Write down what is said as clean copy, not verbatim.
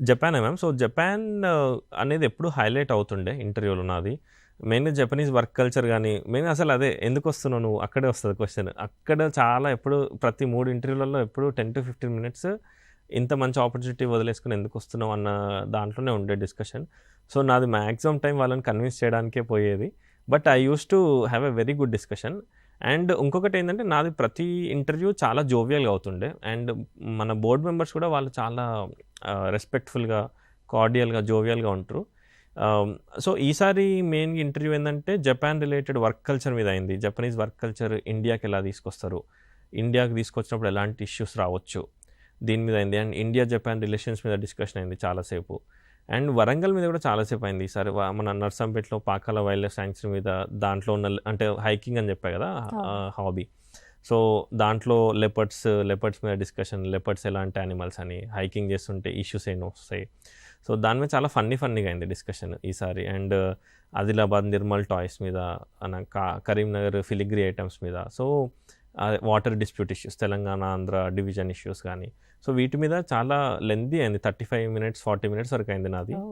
జపానే ma'am. So, Japan అనేది ఎప్పుడు highlight అవుతుండే ఇంటర్వ్యూలో నాది. మెయిన్‌గా జపనీస్ వర్క్ కల్చర్ గానీ, మెయిన్ అసలు అదే ఎందుకొస్తున్నావు నువ్వు? అక్కడే వస్తది క్వెషన్. అక్కడ చాలా ఎప్పుడు ప్రతి 3 ఇంటర్వ్యూలలో ఎప్పుడు 10-15 మినిట్స్ ఇంత మంచి ఆపర్చునిటీ వదిలేసుకొని ఎందుకొస్తున్నావు అన్న దాంట్లోనే ఉండే డిస్కషన్. సో, నాది మాక్సిమం టైం వాళ్ళని కన్విన్స్ చేయడానికే పోయేది. But I used to have a very good discussion. And ఇంకొకటేంటంటే నాది ప్రతి ఇంటర్వ్యూ చాలా జోవియల్‌గా అవుతుండే. అండ్ మన బోర్డ్ మెంబర్స్ కూడా వాళ్ళు చాలా రెస్పెక్ట్‌ఫుల్‌గా, కార్డియల్‌గా, జోవియల్‌గా ఉంటారు. సో, ఈసారి మెయిన్ ఇంటర్వ్యూ ఏందంటే జపాన్ రిలేటెడ్ వర్క్ కల్చర్ మీద అయింది. జపనీస్ వర్క్ కల్చర్ ఇండియాకి ఎలా తీసుకొస్తారు? ఇండియాకి తీసుకొచ్చినప్పుడు ఎలాంటి ఇష్యూస్ రావచ్చు? దీని మీద అయింది. అండ్ ఇండియా, జపాన్ రిలేషన్స్ మీద డిస్కషన్ అయింది చాలా సేపు. అండ్ వరంగల్ మీద కూడా చాలా సేపు అయింది. ఈసారి మన నర్సంపేటలో పాకాల వైల్డ్ లైఫ్ శాంక్చురీ మీద దాంట్లో ఉన్న అంటే హైకింగ్ అని చెప్పా కదా! అవును. హాబీ. సో, దాంట్లో లెపర్డ్స్ మీద డిస్కషన్. లెపర్డ్స్ ఎలాంటి యానిమల్స్ అని, హైకింగ్ చేస్తుంటే ఇష్యూస్ ఏమొస్తాయి. సో, దాని మీద చాలా ఫన్నీగా అయింది డిస్కషన్ ఈసారి. అండ్ ఆదిలాబాద్ నిర్మల్ టాయ్స్ మీద, కరీంనగర్ ఫిలిగ్రీ ఐటమ్స్ మీద. So, water dispute issues, Telangana, Andhra division issues కానీ. సో, వీటి మీద చాలా లెంతీ అయింది. 35 మినిట్స్, 40 మినిట్స్ వరకు అయింది నాది. ఓహ్!